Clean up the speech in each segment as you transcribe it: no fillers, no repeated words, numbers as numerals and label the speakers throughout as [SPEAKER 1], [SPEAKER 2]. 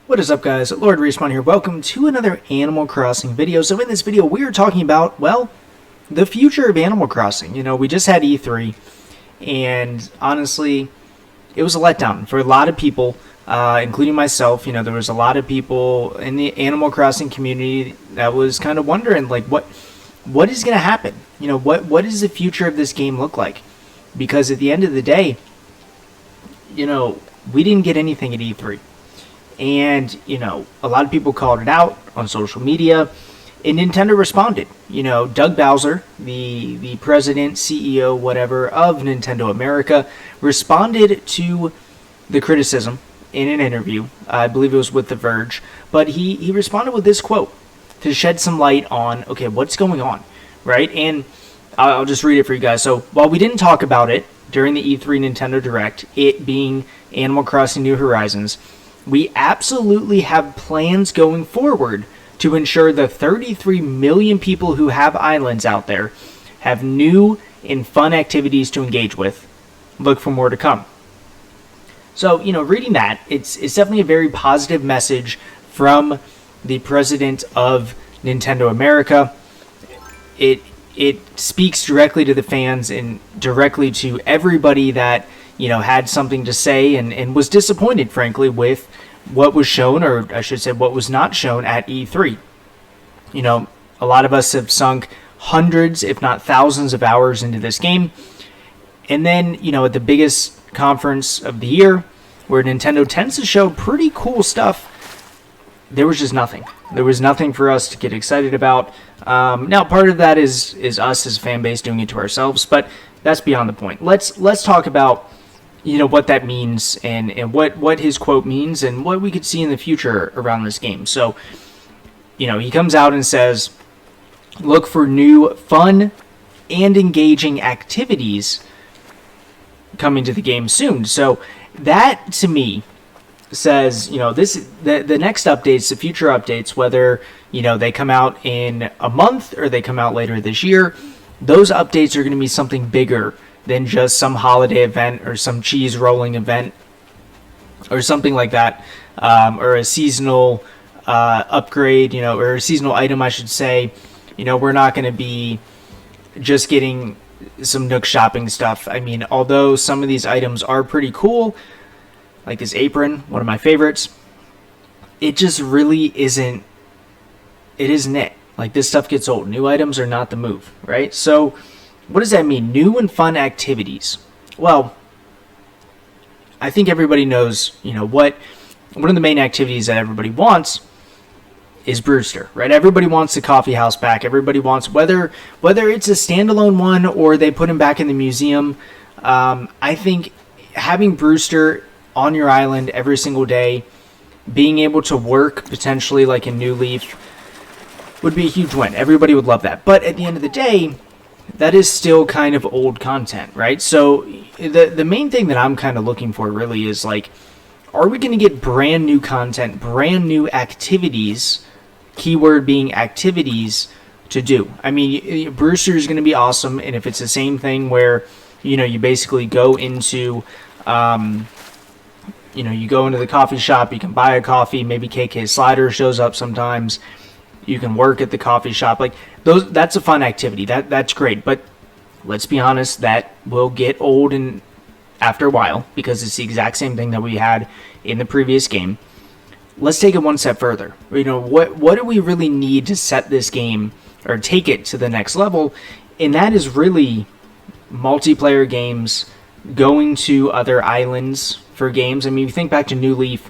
[SPEAKER 1] What is up, guys? LordRespawn here. Welcome to another Animal Crossing video. So in this video, we are talking about, well, the future of Animal Crossing. You know, we just had E3, and honestly, it was a letdown for a lot of people, including myself. You know, there was a lot of people in the Animal Crossing community that was kind of wondering, like, what is going to happen? You know, what does the future of this game look like? Because at the end of the day, you know, we didn't get anything at E3. And, you know, a lot of people called it out on social media, and Nintendo responded. You know, Doug Bowser, the president, CEO, whatever, of Nintendo America, responded to the criticism in an interview. I believe it was with The Verge. But he responded with this quote to shed some light on, okay, what's going on, right? And I'll just read it for you guys. So, while we didn't talk about it during the E3 Nintendo Direct, it being Animal Crossing New Horizons, we absolutely have plans going forward to ensure the 33 million people who have islands out there have new and fun activities to engage with. Look for more to come. So, you know, reading that, it's definitely a very positive message from the president of Nintendo America. It speaks directly to the fans and directly to everybody that, you know, had something to say and was disappointed, frankly, with what was shown, or I should say what was not shown at E3. You know, a lot of us have sunk hundreds, if not thousands of hours into this game. And then, you know, at the biggest conference of the year, where Nintendo tends to show pretty cool stuff, there was just nothing. There was nothing for us to get excited about. Now, part of that is us as a fan base doing it to ourselves, but that's beyond the point. Let's talk about, you know, what that means and what his quote means and what we could see in the future around this game. So, you know, he comes out and says, look for new fun and engaging activities coming to the game soon. So that, to me, says, you know, the next updates, the future updates, whether, you know, they come out in a month or they come out later this year, those updates are going to be something bigger than just some holiday event or some cheese rolling event or something like that, or a seasonal upgrade, you know, or a seasonal item, I should say. You know, we're not going to be just getting some Nook shopping stuff. I mean, although some of these items are pretty cool, like this apron, one of my favorites, it just really isn't it. Like, this stuff gets old. New items are not the move, right? So what does that mean? New and fun activities. Well, I think everybody knows, you know, one of the main activities that everybody wants is Brewster, right? Everybody wants the coffee house back. Everybody wants, whether it's a standalone one or they put him back in the museum. I think having Brewster on your island every single day, being able to work potentially like in New Leaf, would be a huge win. Everybody would love that. But at the end of the day, that is still kind of old content, right? So the main thing that I'm kind of looking for really is, like, are we going to get brand new content, brand new activities, keyword being activities, to do? I mean, Brewster is going to be awesome, and if it's the same thing where, you know, you basically go into, you know, you go into the coffee shop, you can buy a coffee, maybe KK Slider shows up sometimes, you can work at the coffee shop, like, that's a fun activity. That's great, but let's be honest, that will get old and after a while, because it's the exact same thing that we had in the previous game. Let's take it one step further. You know, what do we really need to set this game or take it to the next level? And that is really multiplayer games, going to other islands for games. I mean, you think back to New Leaf,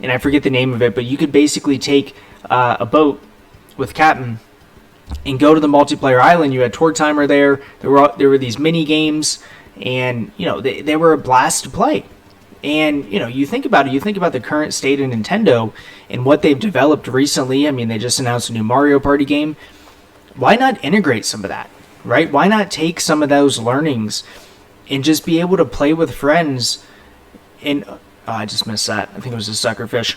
[SPEAKER 1] and I forget the name of it, but you could basically take a boat with Captain and go to the multiplayer island. You had Tour Timer there. There were these mini games, and, you know, they were a blast to play. And, you know, you think about it. You think about the current state of Nintendo and what they've developed recently. I mean, they just announced a new Mario Party game. Why not integrate some of that, right? Why not take some of those learnings and just be able to play with friends? And I just missed that. I think it was a suckerfish.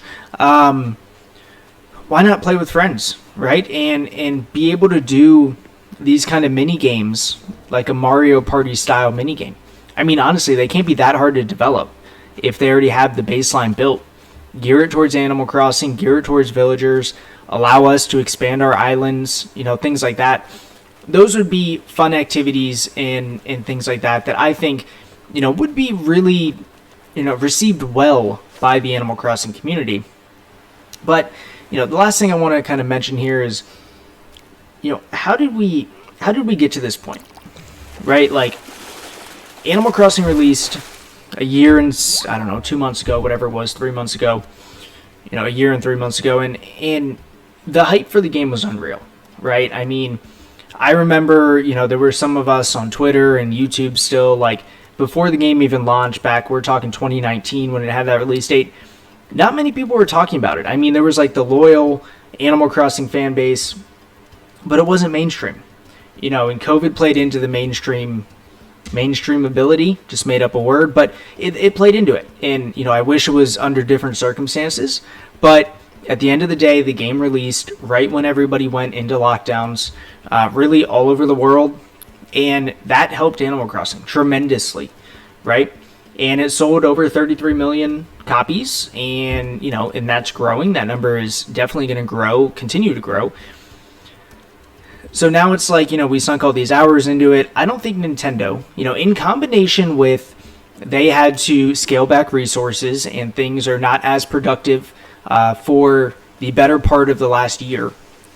[SPEAKER 1] Why not play with friends, right? And be able to do these kind of mini games, like a Mario Party style mini game. I mean, honestly, they can't be that hard to develop if they already have the baseline built. gear it towards Animal Crossing, gear it towards villagers, allow us to expand our islands, things like that. Those would be fun activities and things like that I think, would be really, received well by the Animal Crossing community. But, the last thing I want to kind of mention here is, how did we get to this point, right? Like, Animal Crossing released a year and, 2 months ago, whatever it was, 3 months ago, a year and 3 months ago, and the hype for the game was unreal, right? I mean, I remember, there were some of us on Twitter and YouTube still, like, before the game even launched, back, we're talking 2019 when it had that release date, not many people were talking about it. I mean, there was, like, the loyal Animal Crossing fan base, but it wasn't mainstream. And COVID played into the mainstream ability, just made up a word, but it played into it. And, I wish it was under different circumstances, but at the end of the day, the game released right when everybody went into lockdowns, really all over the world, and that helped Animal Crossing tremendously, right? And it sold over 33 million copies, and, and that's growing. That number is definitely going to continue to grow. So now it's like, we sunk all these hours into it. I don't think Nintendo, in combination with they had to scale back resources and things are not as productive for the better part of the last year,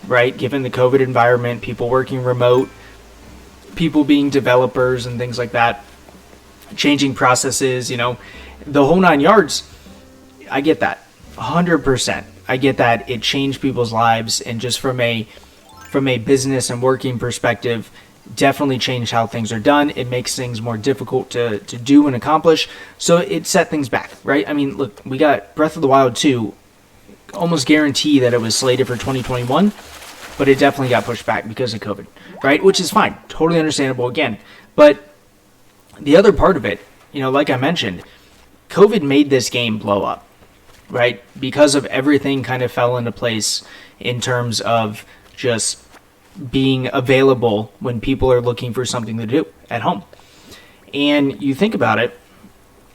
[SPEAKER 1] right? Given the COVID environment, people working remote, people being developers and things like that, changing processes, the whole 9 yards. I get that 100%. I get that it changed people's lives, and just from a business and working perspective, definitely changed how things are done. It makes things more difficult to do and accomplish. So it set things back, right? I mean, look, we got Breath of the Wild 2, almost guarantee that it was slated for 2021, but it definitely got pushed back because of COVID, right? Which is fine, totally understandable again. But the other part of it, like I mentioned, COVID made this game blow up, right? Because of everything kind of fell into place in terms of just being available when people are looking for something to do at home. And you think about it,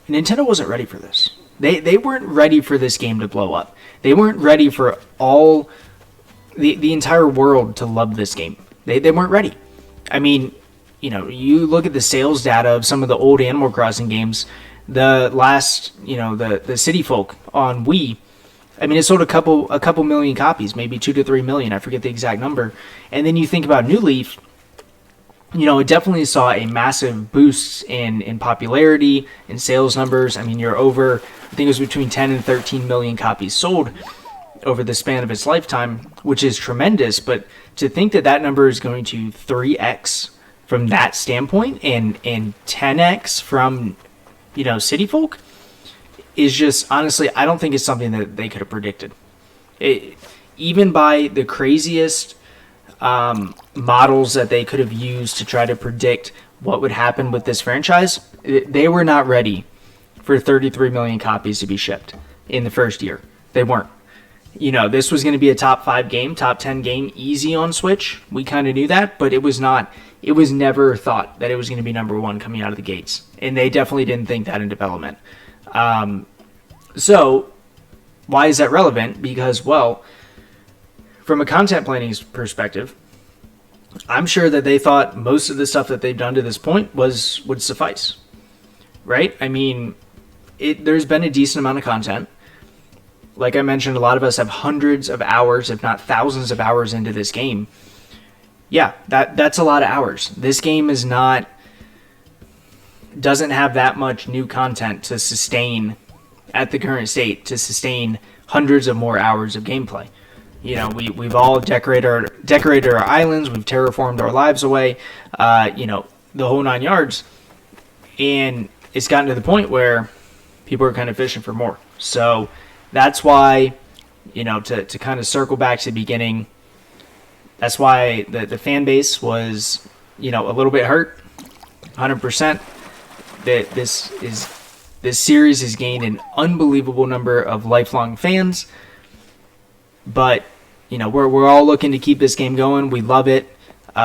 [SPEAKER 1] Nintendo wasn't ready for this. They weren't ready for this game to blow up. They weren't ready for all the entire world to love this game. They weren't ready. I mean, you look at the sales data of some of the old Animal Crossing games, the last, the City Folk on Wii, I mean, it sold a couple million copies, maybe 2 to 3 million. I forget the exact number. And then you think about New Leaf, it definitely saw a massive boost in popularity, in sales numbers. I mean, you're over, I think it was between 10 and 13 million copies sold over the span of its lifetime, which is tremendous. But to think that number is going to 3x from that standpoint and 10x from, City Folk, is just, honestly, I don't think it's something that they could have predicted. Even by the craziest models that they could have used to try to predict what would happen with this franchise, they were not ready for 33 million copies to be shipped in the first year. They weren't. This was going to be a top 5 game, top 10 game, easy on Switch. We kind of knew that, but it was not. It was never thought that it was going to be number 1 coming out of the gates. And they definitely didn't think that in development. So why is that relevant? Because, well, from a content planning perspective, I'm sure that they thought most of the stuff that they've done to this point would suffice, right? I mean, there's been a decent amount of content. Like I mentioned, a lot of us have hundreds of hours, if not thousands of hours into this game. Yeah, that's a lot of hours. This game doesn't have that much new content to sustain at the current state, to sustain hundreds of more hours of gameplay. We've all decorated our islands, we've terraformed our lives away, the whole 9 yards, and it's gotten to the point where people are kind of fishing for more. So that's why, to kind of circle back to the beginning, that's why the fan base was, a little bit hurt, 100%. That this series has gained an unbelievable number of lifelong fans, but we're all looking to keep this game going. We love it.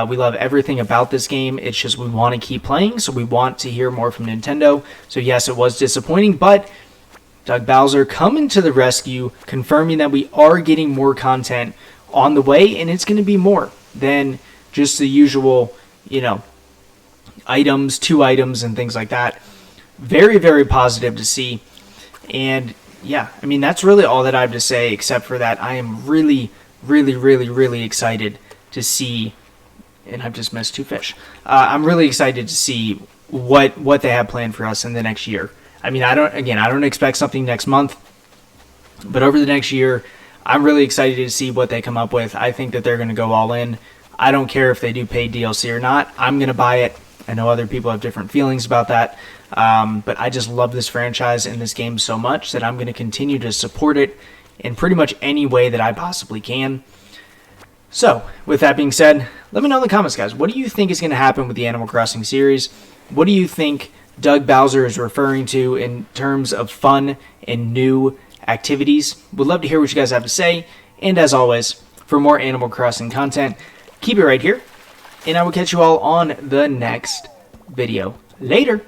[SPEAKER 1] We love everything about this game. It's just we want to keep playing, so we want to hear more from Nintendo. So yes, it was disappointing, but Doug Bowser coming to the rescue, confirming that we are getting more content on the way, and it's going to be more than just the usual, items, 2 items, and things like that. Very, very positive to see. And yeah, I mean, that's really all that I have to say, except for that I am really, really, really, really excited to see, and I've just missed 2 fish. I'm really excited to see what they have planned for us in the next year. I mean, I don't expect something next month, but over the next year, I'm really excited to see what they come up with. I think that they're going to go all in. I don't care if they do paid DLC or not. I'm going to buy it. I know other people have different feelings about that, but I just love this franchise and this game so much that I'm going to continue to support it in pretty much any way that I possibly can. So, with that being said, let me know in the comments, guys. What do you think is going to happen with the Animal Crossing series? What do you think Doug Bowser is referring to in terms of fun and new activities? Would love to hear what you guys have to say. And as always, for more Animal Crossing content, keep it right here. And I will catch you all on the next video. Later.